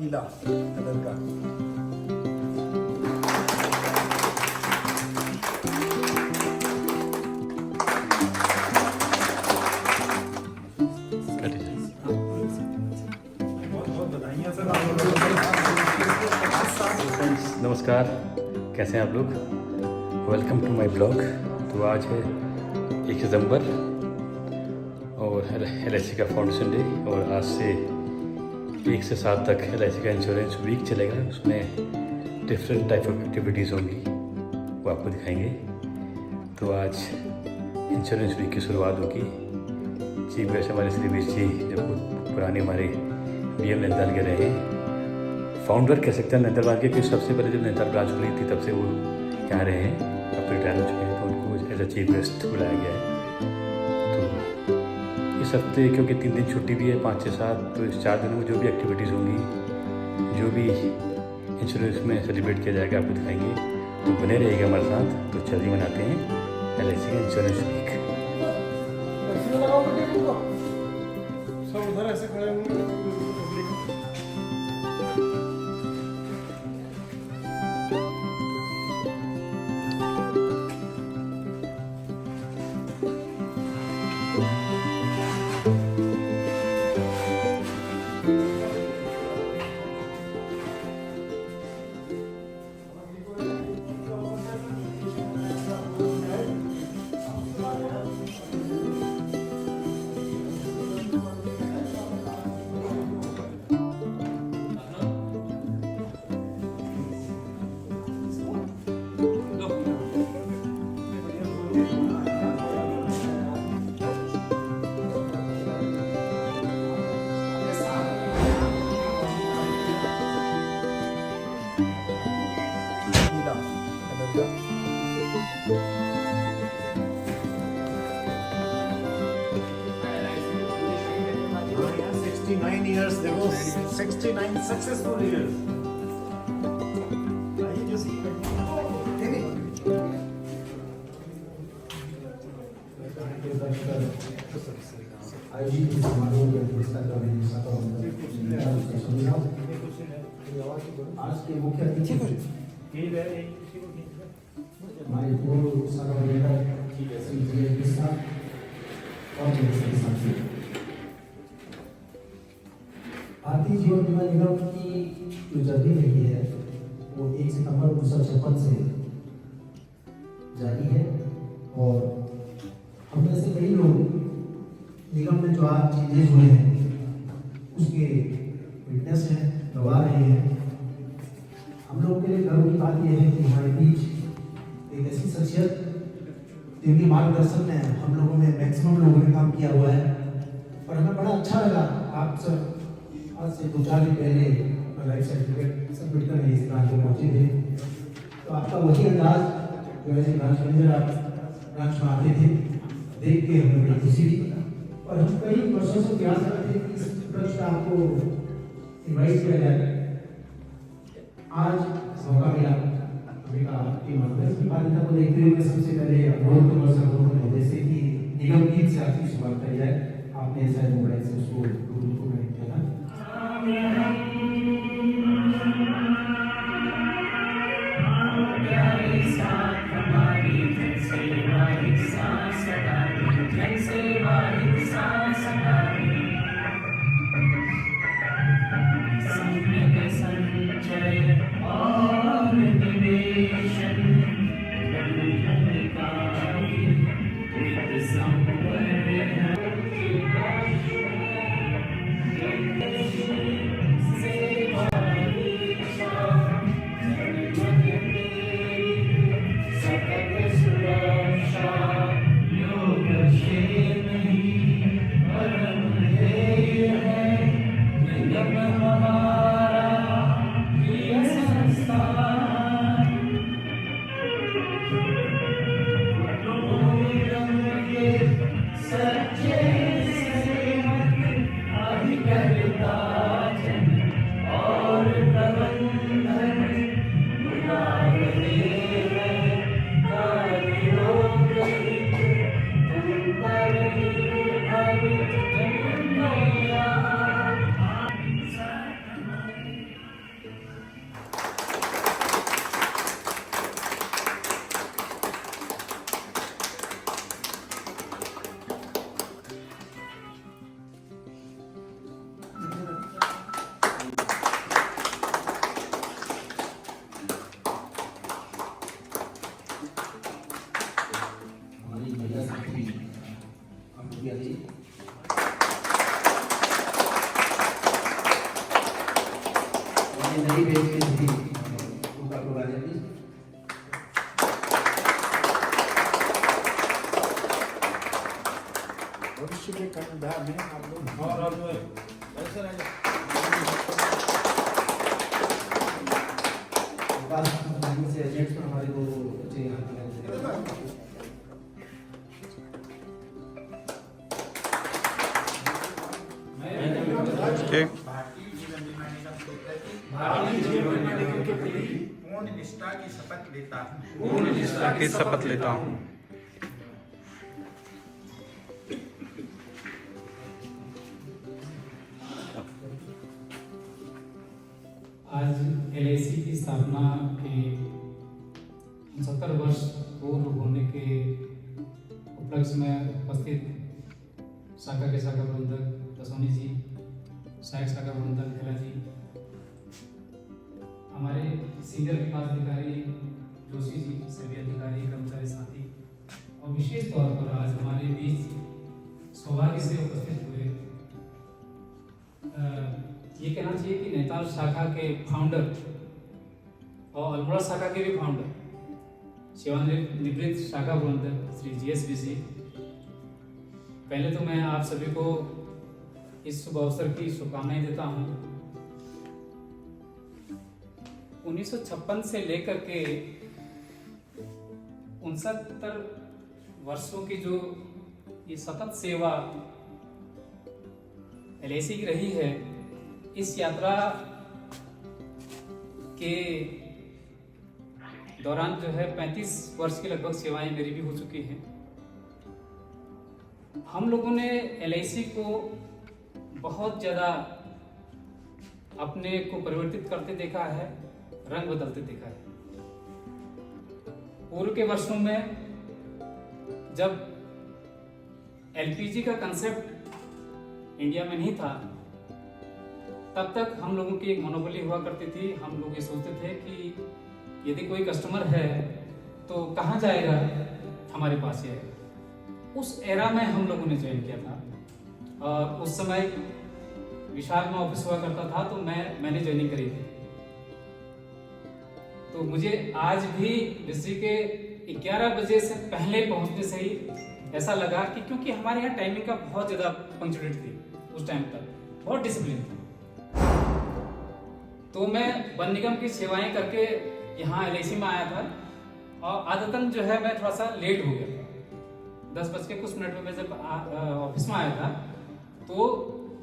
नीला colour का। बहुत बधाइयाँ सर। नमस्कार, कैसे हैं आप लोग। Welcome to my blog. तो आज है 1 सितंबर और LIC का फाउंडेशन डे, और आज से 1 से 7 तक LIC का इंश्योरेंस वीक चलेगा। उसमें डिफरेंट टाइप ऑफ एक्टिविटीज़ होंगी, वो आपको दिखाएंगे। तो आज इंश्योरेंस वीक की शुरुआत होगी। चीफ गेस्ट हमारे श्री वीर जी, जो पुराने हमारे BM नैनीताल के रहे हैं, फाउंडर कह सकते हैं नैनीताल के, क्योंकि सबसे पहले जब नैनीताल ब्रांच खुली थी तब से वो यहाँ रहे हैं, अब रिटायर हो चुके हैं। तो उनको एज अ चीफ गेस्ट बुलाया गया है। तो इस हफ्ते क्योंकि 3 दिन छुट्टी भी है, 5 से 7, तो इस 4 दिनों में जो भी एक्टिविटीज़ होंगी, जो भी इंश्योरेंस में सेलिब्रेट किया जाएगा, आपको दिखाएंगे। तो बने रहिएगा हमारे साथ। तो चलिए मनाते हैं LIC का इंश्योरेंस वीक। सब उधर ऐसे खड़े होंगे। नीला कलर का। 69 years, देखो 69 successful years। आयोजित इस समारोह की अध्यक्षता कर रहे हैं आज के मुख्य अतिथि हमारे पूर्व सभापति श्री जी साहब और साथी। भारतीय जीवन बीमा निगम की जो जर्नी रही है वो 1 सितंबर 1956 से जारी है, और हम में से कई लोग निगम में जो आज चेंजेस हुए हैं उसके विटनेस हैं, गवाह रहे हैं। हम लोग के लिए गर्व की बात यह है कि हमारे बीच एक ऐसी शख्सियत जिनके मार्गदर्शन में हम लोगों में मैक्सिमम लोगों ने काम किया हुआ है। और हमें बड़ा अच्छा लगा आप सब आज से 2-4 दिन पहले लाइफ सर्टिफिकेट सबमिट करने इस ब्रांच में पहुँचे थे। तो आपका वही अंदाज जो ऐसे ब्रांच मैनेजर आप ब्रांच में आते थे, देख के हमें बड़ी खुशी हुई। और हम कई वर्षों से प्रयास करते थे कि इस प्रश्न आपको इनवाइट किया जाए। आज मौका मिला। हमें कहा कि मदरस की मान्यता को देखते हुए सबसे पहले अनुरोध जैसे कि निगम गीत से आपकी शुरुआत करी जाए। आपने शायद मोबाइल से उसको ब्लूटूथ को कनेक्ट किया था। हमारी नई बेच की थी उनका प्रोवाइजर प्लीज। भविष्य के कर्णधार हैं आप लोग। और ऐसा रहेगा। से एजेंट्स में हमारे को अच्छे यहाँ भारतीय जीवन बीमा निगम के प्रति भारतीय जीवन निगम के प्रति पूर्ण निष्ठा की शपथ लेता हूँ। पूर्ण निष्ठा की शपथ लेता हूँ। आज LIC की स्थापना के 69 वर्ष पूर्व होने के उपलक्ष्य में उपस्थित शाखा के शाखा प्रबंधक दसोनी जी, सहायक शाखा प्रबंधक खेला जी, हमारे सीनियर विकास अधिकारी जोशी जी, सभी अधिकारी कर्मचारी साथी, और विशेष तौर पर आज हमारे बीच सौभाग्य से उपस्थित हुए ये कहना चाहिए कि नैनीताल शाखा के फाउंडर और अल्मोड़ा शाखा के भी फाउंडर, सेवानिवृत्त शाखा प्रबंधक श्री GSBC, पहले तो मैं आप सभी को इस शुभ अवसर की शुभकामनाएं देता हूं। 1956 से लेकर के 69 वर्षों की जो ये सतत सेवा LIC की रही है, इस यात्रा के दौरान जो है 35 वर्ष की लगभग सेवाएं मेरी भी हो चुकी हैं। हम लोगों ने LIC को बहुत ज़्यादा अपने को परिवर्तित करते देखा है, रंग बदलते देखा है। पूर्व के वर्षों में जब LPG का कंसेप्ट इंडिया में नहीं था, तब तक हम लोगों की एक मोनोपोली हुआ करती थी। हम लोग ये सोचते थे कि यदि कोई कस्टमर है तो कहाँ जाएगा, हमारे पास ही आएगा। उस एरा में हम लोगों ने ज्वाइन किया था और उस समय विशाल में ऑफिस हुआ करता था, तो मैंने ज्वाइनिंग करी थी। तो मुझे आज भी डिस्ट्रिक्ट के 11 बजे से पहले पहुंचने से ही ऐसा लगा कि क्योंकि हमारे यहाँ टाइमिंग का बहुत ज़्यादा पंक्चुअलिटी थी, उस टाइम तक बहुत डिसिप्लिन था। तो मैं वन निगम की सेवाएं करके यहाँ LIC में आया था और आदतन जो है मैं थोड़ा सा लेट हो गया था। 10 बज के कुछ मिनट में मैं जब ऑफिस में आया था तो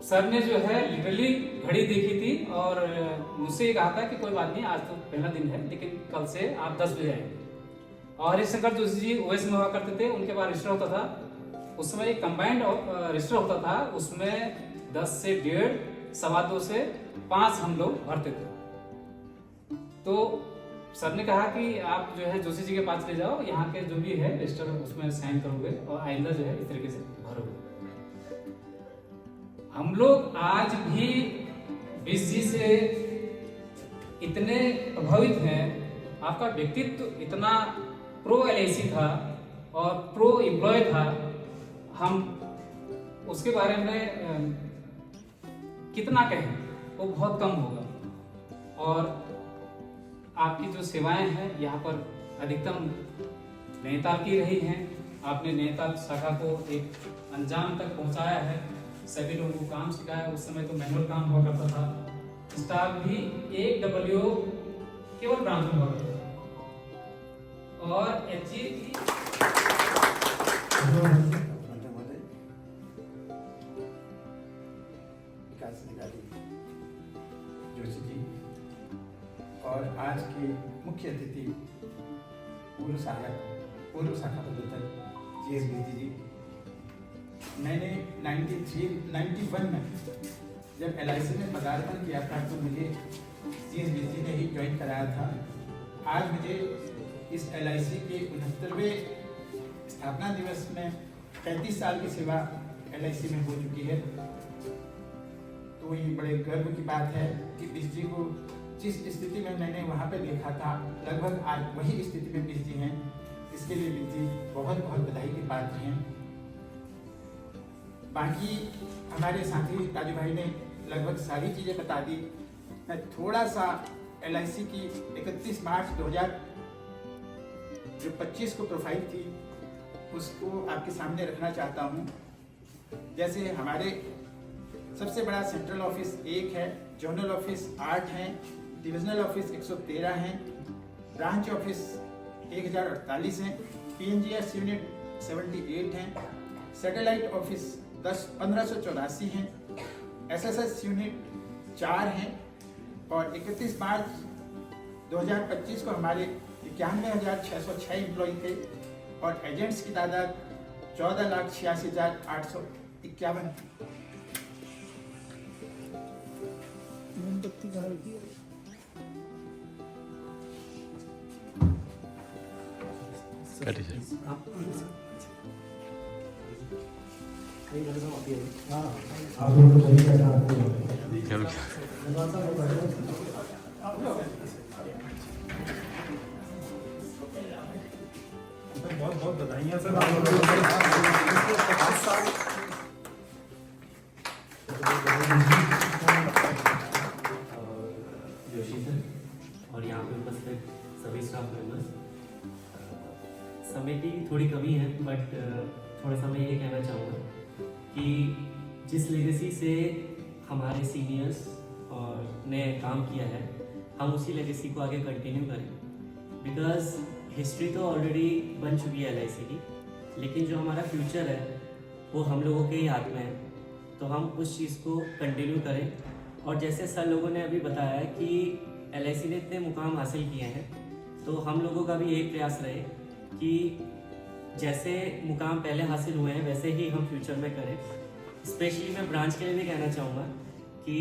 सर ने जो है लिटरली घड़ी देखी थी और मुझसे ये कहा था कि कोई बात नहीं, आज तो पहला दिन है, लेकिन कल से आप 10 बजे आएंगे। और हरिशंकर जोशी जी OS में हुआ करते थे, उनके पास रजिस्टर होता था। उस समय एक कंबाइंड रजिस्टर होता था, उसमें 10 से 1.5, 2.25 से 5 हम लोग भरते थे। तो सर ने कहा कि आप जो है जोशी जी के पास ले जाओ, यहाँ के जो भी है रजिस्टर उसमें साइन करोगे और आइंदा जो है इस तरीके से भरोगे। हम लोग आज भी 20 जी से इतने प्रभावित हैं, आपका व्यक्तित्व इतना प्रो LIC था और प्रो एम्प्लॉय था, हम उसके बारे में कितना कहें वो बहुत कम होगा। और आपकी जो सेवाएं हैं यहाँ पर अधिकतम नैनीताल की रही हैं। आपने नैनीताल शाखा को एक अंजाम तक पहुंचाया है, सभी लोगों को काम सिखाया। उस समय तो मैनुअल काम हुआ करता था, स्टाफ भी एक WO केवल ब्रांच में हुआ करता था और HG की विकास अधिकारी जोशी जी और आज के मुख्य अतिथि पूर्व शाखा प्रबंधक GSBC जी। मैंने 91 में जब LIC में पदार्पण किया था तो मुझे GSBC ने ही ज्वाइन कराया था। आज मुझे इस LIC के 69वें स्थापना दिवस में 35 साल की सेवा LIC में हो चुकी है। तो ये बड़े गर्व की बात है कि बिस्जी को जिस स्थिति में मैंने वहाँ पे देखा था, लगभग आज वही स्थिति में बिस्जी हैं। इसके लिए बिस्जी बहुत बहुत बधाई की पात्र हैं। बाकी हमारे साथी राजू भाई ने लगभग सारी चीज़ें बता दी। मैं थोड़ा सा LIC की 31 मार्च 2025 को प्रोफाइल थी उसको आपके सामने रखना चाहता हूँ। जैसे हमारे सबसे बड़ा सेंट्रल ऑफिस 1 है, जोनल ऑफिस 8 हैं, डिविजनल ऑफिस 113 हैं, ब्रांच ऑफिस 1048 हैं, PNGS यूनिट 78 हैं, सैटेलाइट ऑफिस 1584 हैं, SSS यूनिट 4 हैं और 31 मार्च 2025 को हमारे 91,606 एम्प्लॉई थे और एजेंट्स की तादाद 14,86,851 थी। आप लोगों को सही करना बहुत बहुत बधाइयाँ सर। जोशी सर और यहाँ पे उपस्थित सभी स्टाफ मेंबर्स, समय की थोड़ी कमी है बट थोड़ा सा मैं ये कहना चाहूँगा कि जिस लेगेसी से हमारे सीनियर्स और ने काम किया है हम उसी लेगेसी को आगे कंटिन्यू करें, बिकॉज हिस्ट्री तो ऑलरेडी बन चुकी है LIC की, लेकिन जो हमारा फ्यूचर है वो हम लोगों के ही हाथ में है, तो हम उस चीज़ को कंटिन्यू करें। और जैसे सर लोगों ने अभी बताया कि LIC ने इतने मुकाम हासिल किए हैं, तो हम लोगों का भी यही प्रयास रहे कि जैसे मुकाम पहले हासिल हुए हैं वैसे ही हम फ्यूचर में करें। स्पेशली मैं ब्रांच के लिए भी कहना चाहूँगा कि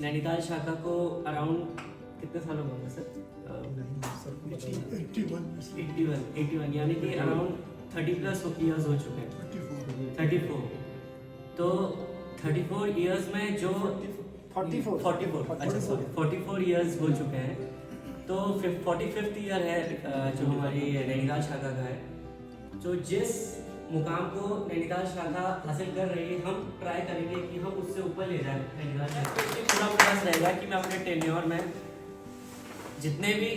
नैनीताल शाखा को अराउंड कितने साल हो गए सर? 81 यानी कि अराउंड 30+ ईयर्स हो चुके हैं। 34 तो 34 ईयर्स में जो 44 ईयर्स हो चुके हैं, तो 45th ईयर है जो हमारी नैनीताल शाखा का है। तो जिस मुकाम को नैनीताल शाखा हासिल कर रही है हम ट्राई करेंगे कि हम उससे ऊपर ले जाएं नैनीताल शाखा। पूरा प्रयास रहेगा कि मैं अपने टेन्योर में जितने भी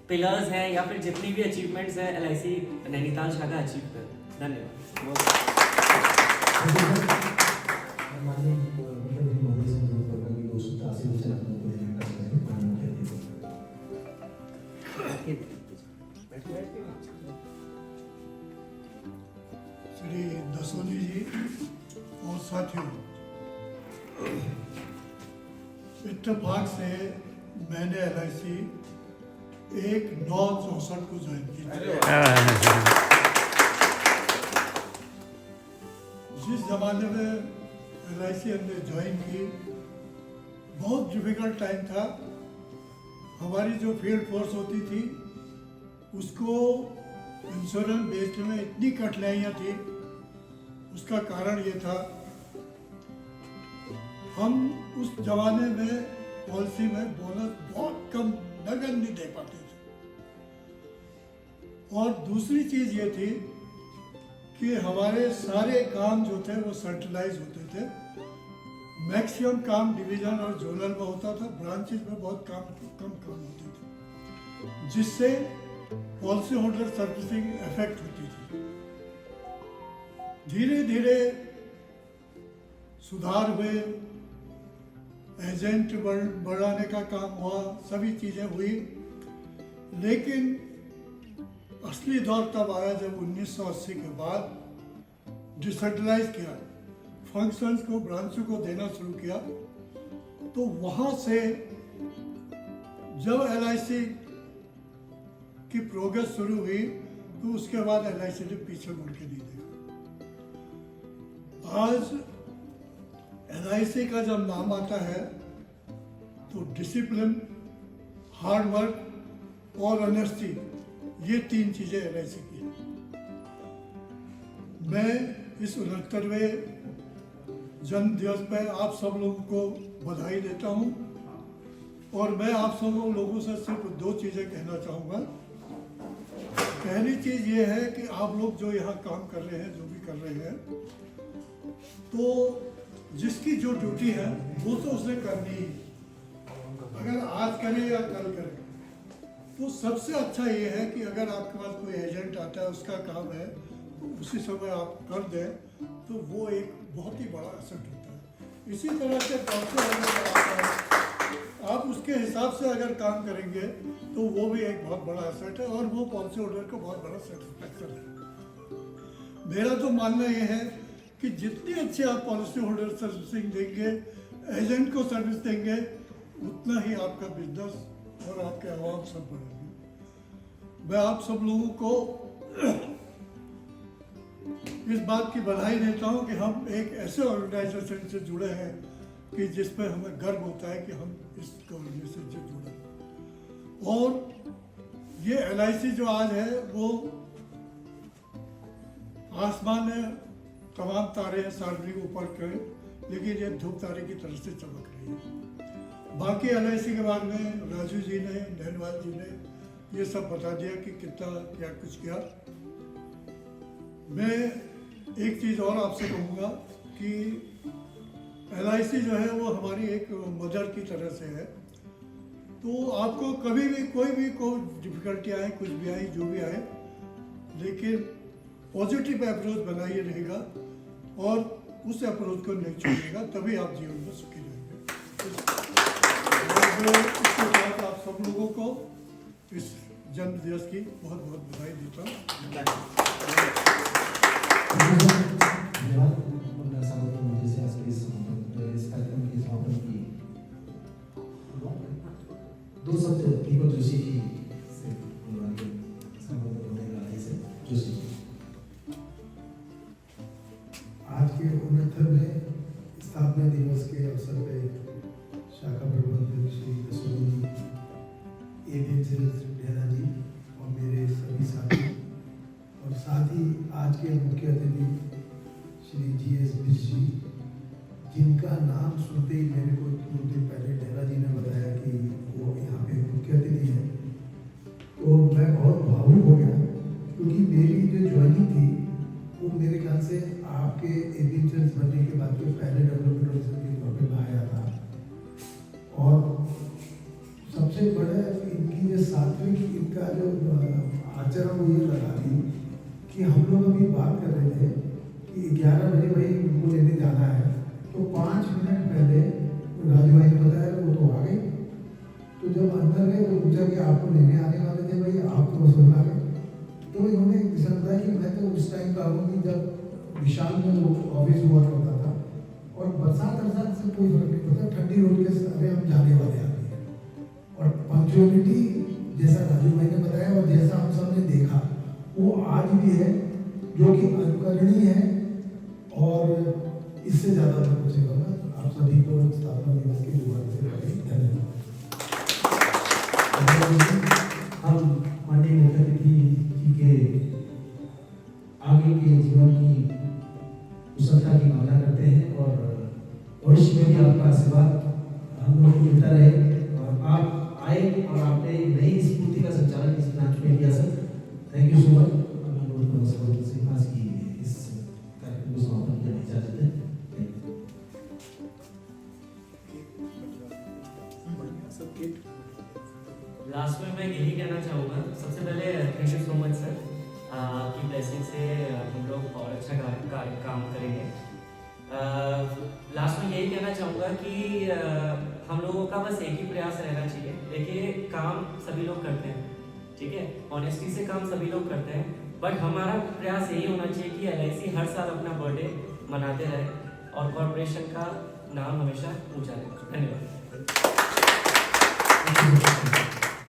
पिलर्स हैं या फिर जितनी भी अचीवमेंट्स हैं LIC नैनीताल शाखा अचीव करें। धन्यवाद। श्री दसोनी जी और साथियों, इत्तेफाक से मैंने LIC 1/9/64 को ज्वाइन की। जिस जमाने में LIC हमने ज्वाइन की बहुत डिफिकल्ट टाइम था। हमारी जो फील्ड फोर्स होती थी उसको इंश्योरेंस बेचने में इतनी कठिनाइयाँ थी। उसका कारण ये था हम उस जमाने में पॉलिसी में बोनस बहुत कम नगद नहीं दे पाते थे। और दूसरी चीज़ ये थी कि हमारे सारे काम जो थे वो सेंट्रलाइज होते थे। मैक्सिमम काम डिवीजन और जोनल में होता था, ब्रांचेस में बहुत कम काम होते थे, जिससे पॉलिसी होल्डर सर्विसिंग इफेक्ट होती थी। धीरे धीरे सुधार हुए, एजेंट बढ़ाने का काम हुआ, सभी चीज़ें हुई, लेकिन असली दौर तब आया जब 1980 के बाद डिसेंट्रलाइज किया, फंक्शंस को ब्रांचों को देना शुरू किया। तो वहाँ से जब LIC की प्रोग्रेस शुरू हुई तो उसके बाद LIC ने पीछे मुड़ के नहीं देखा। आज LIC का जब नाम आता है तो डिसिप्लिन, हार्ड वर्क और ऑनेस्टी, ये 3 चीज़ें LIC की हैं। मैं इस 69वें जन्म दिवस पर आप सब लोगों को बधाई देता हूँ और मैं आप सब लोगों से सिर्फ 2 चीज़ें कहना चाहूँगा। पहली चीज़ ये है कि आप लोग जो यहाँ काम कर रहे हैं, जो भी कर रहे हैं, तो जिसकी जो ड्यूटी है वो तो उसने करनी ही। करें या कल करें, तो सबसे अच्छा ये है कि अगर आपके पास कोई एजेंट आता है, उसका काम है तो उसी समय आप कर दें, तो वो एक बहुत ही बड़ा असर होता है। इसी तरह से पॉलिसी होल्डर आता है, आप उसके हिसाब से अगर काम करेंगे तो वो भी एक बहुत बड़ा असर है और वो पॉलिसी होल्डर को बहुत बड़ा सेटिस्फैक्शन है। मेरा तो मानना ये है कि जितनी अच्छी आप पॉलिसी होल्डर सर्विसिंग देंगे, एजेंट को सर्विस देंगे, उतना ही आपका बिजनेस और आपके आवाम सब बढ़ेंगे। मैं आप सब लोगों को इस बात की बधाई देता हूं कि हम एक ऐसे ऑर्गेनाइजेशन से जुड़े हैं कि जिस पर हमें गर्व होता है कि हम इस ऑर्गेनाइजेशन से जुड़े। और ये LIC जो आज है वो आसमान में तमाम तारे हैं सार्वजनिक ऊपर के, लेकिन ये धूप तारे की तरह से चमक रही है। बाकी LIC के बारे में राजू जी ने, नैनवाल जी ने ये सब बता दिया कि कितना क्या कुछ किया। मैं एक चीज़ और आपसे कहूँगा कि LIC जो है वो हमारी एक मदर की तरह से है। तो आपको कभी भी कोई डिफिकल्टी आए, कुछ भी आए, जो भी आए, लेकिन पॉजिटिव अप्रोच बनाइए रहेगा और उस अप्रोच को नहीं छोड़िएगा, तभी आप जीवन में सुखी रहेंगे। और इसके बाद आप सब लोगों को इस जन्म दिवस की बहुत बहुत बधाई देता हूँ। धन्यवाद अपना समापन मुझे से आज के इस कार्यक्रम की समापन की दो शब्द दीपक जोशी जी से समापन होने वाले से जोशी। आज के 69वें स्थापना दिवस के अवसर पे शाखा प्रबंधक श्री कसोनी डेरा जी और मेरे सभी साथी और साथ ही आज के मुख्य अतिथि श्री GS बिष्ट जी, जिनका नाम सुनते ही मेरे को कुछ दिन पहले डेरा जी ने बताया कि वो यहाँ पे मुख्य अतिथि हैं, तो मैं बहुत भावुक हो गया क्योंकि मेरी जो ज्वाइनिंग थी वो मेरे ख्याल से आपके एडवेंचर्स बनने के बाद के पहले डेवलपमेंट ऑफिसर के तौर पर आया था। और सबसे बड़ा इनकी जो सात्विक इनका जो आचरण वो ये लगा दी कि हम लोग अभी बात कर रहे थे कि 11 बजे भाई उनको लेने जाना है, तो 5 मिनट पहले राजू भाई ने बताया वो तो आ गए। तो जब अंदर गए तो पूछा कि आपको लेने आने वाले थे भाई, आप तो सुन आ गए। तो इन्होंने बताया कि मैं तो उस टाइम का हूँ जब विशाल में वो ऑफिस हुआ करता था और बरसात से कोई फर्क नहीं पड़ता, ठंडी रोड के सारे हम जाने वाले आदमी हैं। और पंक्चुअलिटी जैसा राजू भाई ने बताया और जैसा हम सब ने देखा वो आज भी है, जो कि अनुकरणीय है। और इससे ज़्यादा मैं कुछ नहीं कहूँगा। आप सभी को स्थापना दिवस की दुआ से धन्यवाद। हम माननीय मुख्य अतिथि जी के आगे के जीवन की कुशलता की कामना करते हैं और भविष्य में भी आपका आशीर्वाद हम लोग को मिलता रहे और आप आए और आपने नई स्फूर्ति का संचालन इस ब्रांच में किया sir. Thank you so much. आज की इस कार्यक्रम को समापन करने की इजाजत है। लास्ट में मैं यही कहना चाहूँगा, सबसे पहले thank you so much sir, आपकी ब्लेसिंग से हम लोग और अच्छा काम करेंगे। लास्ट में यही कहना चाहूँगा कि हम लोगों का बस एक ही प्रयास रहना चाहिए। देखिए काम सभी लोग करते हैं, ठीक है, ऑनेस्टी से काम सभी लोग करते हैं, बट हमारा प्रयास यही होना चाहिए कि LIC हर साल अपना बर्थडे मनाते रहे और कॉर्पोरेशन का नाम हमेशा ऊंचा रहे। धन्यवाद।